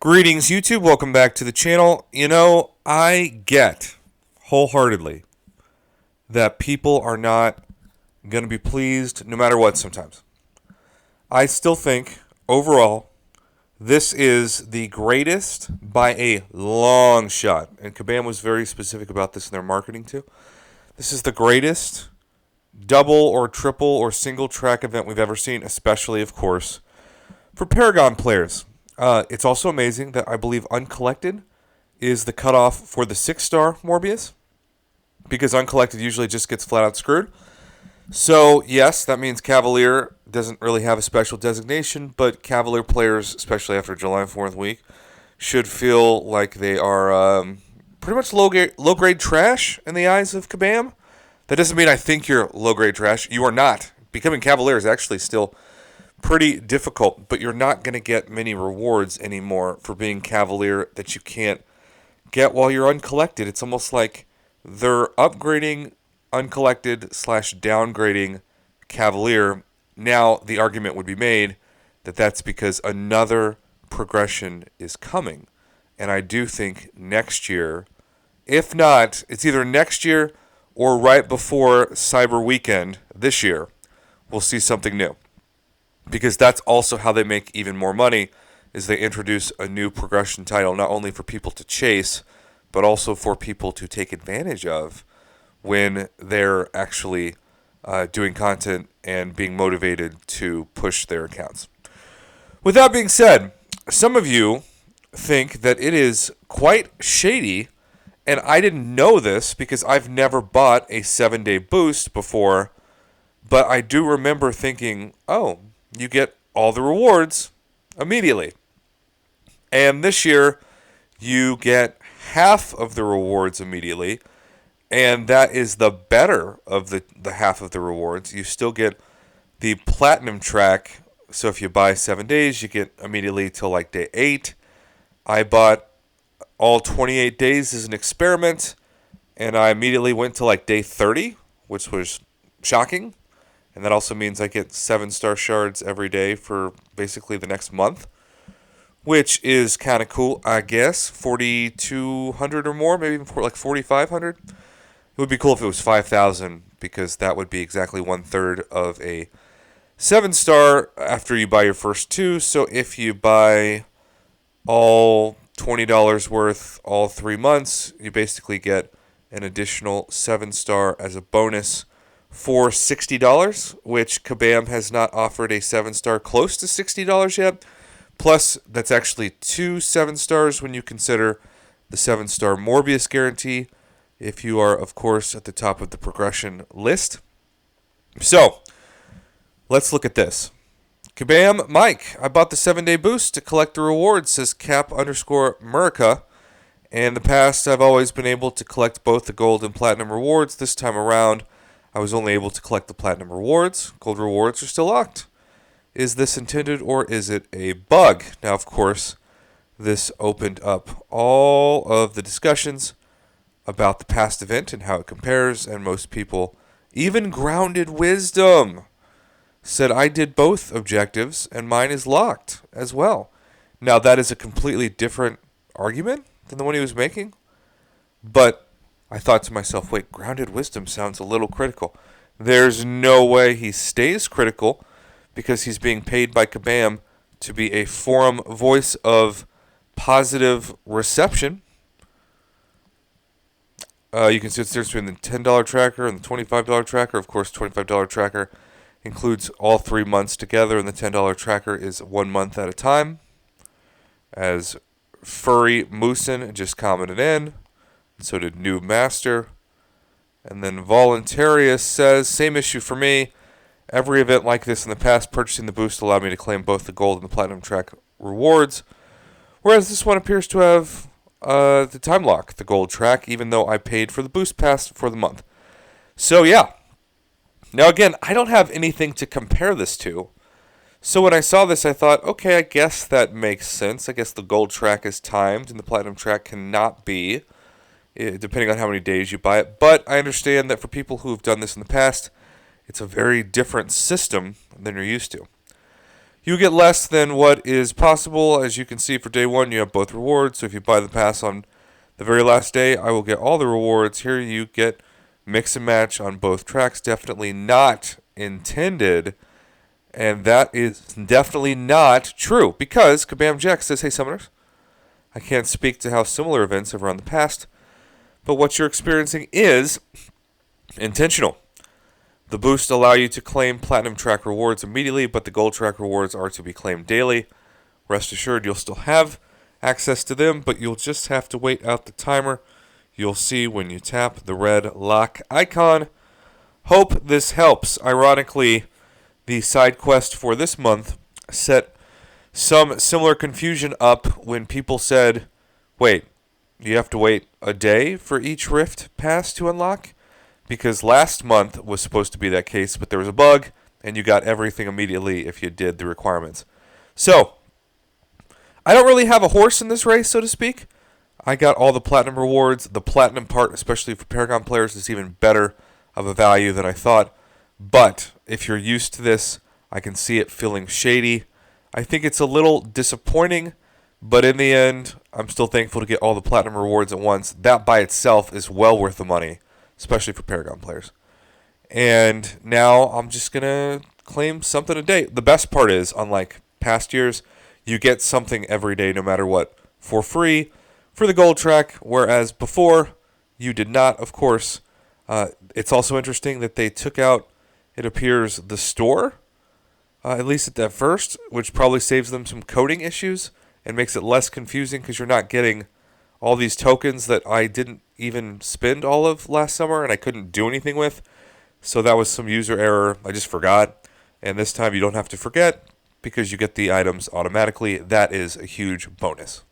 Greetings, YouTube. Welcome back to the channel. I get wholeheartedly that people are not going to be pleased no matter what sometimes. I still think, overall, this is the greatest by a long shot. And Kabam was very specific about this in their marketing, too. This is the greatest double or triple or single track event we've ever seen, especially, of course, for Paragon players. It's also amazing that I believe Uncollected is the cutoff for the 6-star Morbius, because Uncollected usually just gets flat out screwed. So, yes, that means Cavalier doesn't really have a special designation, but Cavalier players, especially after July 4th week, should feel like they are pretty much low-grade trash in the eyes of Kabam. That doesn't mean I think you're low-grade trash. You are not. Becoming Cavalier is actually still pretty difficult, but you're not going to get many rewards anymore for being Cavalier that you can't get while you're uncollected. It's almost like they're upgrading uncollected / downgrading Cavalier. Now the argument would be made that that's because another progression is coming. And I do think next year, if not, it's either next year or right before Cyber Weekend this year, we'll see something new. Because that's also how they make even more money, is they introduce a new progression title, not only for people to chase, but also for people to take advantage of when they're actually doing content and being motivated to push their accounts. With that being said, some of you think that it is quite shady, and I didn't know this because I've never bought a 7-day boost before, but I do remember thinking, oh, you get all the rewards immediately. And this year, you get half of the rewards immediately, and that is the better of the half of the rewards. You still get the platinum track, so if you buy 7 days, you get immediately till like day 8. I bought all 28 days as an experiment, and I immediately went to like day 30, which was shocking. And that also means I get 7-star shards every day for basically the next month, which is kind of cool, I guess. 4,200 or more, maybe even like 4,500. It would be cool if it was 5,000, because that would be exactly 1/3 of a 7-star after you buy your first 2. So if you buy all $20 worth all 3 months, you basically get an additional 7-star as a bonus for $60, which Kabam has not offered a 7-star close to $60 yet. Plus, that's actually 2 7-stars when you consider the 7-star Morbius guarantee, if you are, of course, at the top of the progression list. So, let's look at this. Kabam Mike, I bought the 7-day boost to collect the rewards, says Cap_Murica. In the past, I've always been able to collect both the gold and platinum rewards. This time around, I was only able to collect the platinum rewards. Gold rewards are still locked. Is this intended or is it a bug? Now, of course, this opened up all of the discussions about the past event and how it compares, and most people, even Grounded Wisdom, said I did both objectives and mine is locked as well. Now, that is a completely different argument than the one he was making, but I thought to myself, wait, Grounded Wisdom sounds a little critical. There's no way he stays critical, because he's being paid by Kabam to be a forum voice of positive reception. You can see it's difference between the $10 tracker and the $25 tracker. Of course, $25 tracker includes all 3 months together, and the $10 tracker is 1 month at a time. As Furry Moosin just commented in, so did New Master. And then Voluntarius says, same issue for me. Every event like this in the past, purchasing the boost allowed me to claim both the gold and the platinum track rewards. Whereas this one appears to have the time lock, the gold track, even though I paid for the boost pass for the month. So yeah. Now again, I don't have anything to compare this to. So when I saw this, I thought, okay, I guess that makes sense. I guess the gold track is timed and the platinum track cannot be, depending on how many days you buy it. But I understand that for people who have done this in the past, it's a very different system than you're used to. You get less than what is possible. As you can see, for day one, you have both rewards. So if you buy the pass on the very last day, I will get all the rewards. Here you get mix and match on both tracks. Definitely not intended. And that is definitely not true. Because Kabam Jack says, hey, Summoners, I can't speak to how similar events have run in the past, but what you're experiencing is intentional. The boosts allow you to claim Platinum Track rewards immediately, but the Gold Track rewards are to be claimed daily. Rest assured, you'll still have access to them, but you'll just have to wait out the timer. You'll see when you tap the red lock icon. Hope this helps. Ironically, the side quest for this month set some similar confusion up when people said, wait, you have to wait a day for each Rift pass to unlock? Because last month was supposed to be that case, but there was a bug, and you got everything immediately if you did the requirements. So, I don't really have a horse in this race, so to speak. I got all the Platinum rewards. The Platinum part, especially for Paragon players, is even better of a value than I thought. But, if you're used to this, I can see it feeling shady. I think it's a little disappointing, but in the end, I'm still thankful to get all the Platinum rewards at once. That by itself is well worth the money, especially for Paragon players. And now I'm just going to claim something a day. The best part is, unlike past years, you get something every day no matter what for free for the gold track, whereas before you did not, of course. It's also interesting that they took out, it appears, the store, at least at that first, which probably saves them some coding issues and makes it less confusing because you're not getting all these tokens that I didn't even spend all of last summer and I couldn't do anything with. So that was some user error. I just forgot. And this time you don't have to forget because you get the items automatically. That is a huge bonus.